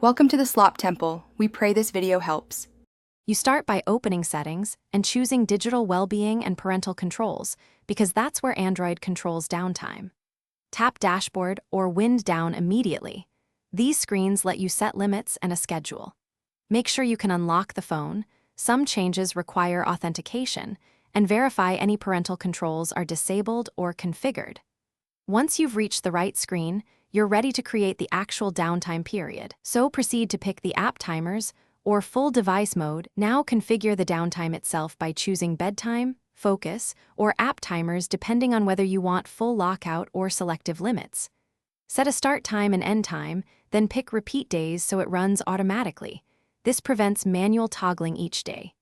Welcome to the Slop Temple. We pray this video helps. You start by opening Settings and choosing Digital Wellbeing and Parental Controls, because that's where Android controls downtime. Tap Dashboard or Wind Down immediately. These screens let you set limits and a schedule. Make sure you can unlock the phone. Some changes require authentication, and verify any parental controls are disabled or configured. Once you've reached the right screen, you're ready to create the actual downtime period. So proceed to pick the app timers or full device mode. Now configure the downtime itself by choosing bedtime, focus, or app timers depending on whether you want full lockout or selective limits. Set a start time and end time, then pick repeat days so it runs automatically. This prevents manual toggling each day.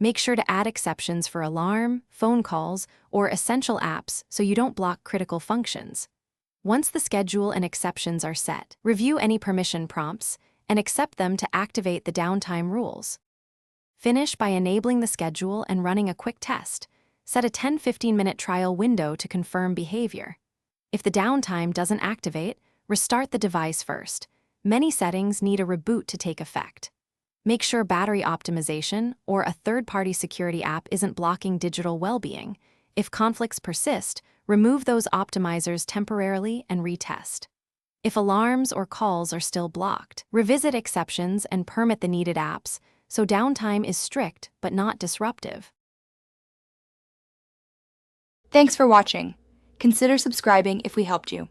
Make sure to add exceptions for alarm, phone calls, or essential apps so you don't block critical functions. Once the schedule and exceptions are set, review any permission prompts and accept them to activate the downtime rules. Finish by enabling the schedule and running a quick test. Set a 10-15 minute trial window to confirm behavior. If the downtime doesn't activate, restart the device first. Many settings need a reboot to take effect. Make sure battery optimization or a third-party security app isn't blocking digital well-being. If conflicts persist, remove those optimizers temporarily and retest. If alarms or calls are still blocked, revisit exceptions and permit the needed apps so downtime is strict but not disruptive. Thanks for watching. Consider subscribing if we helped you.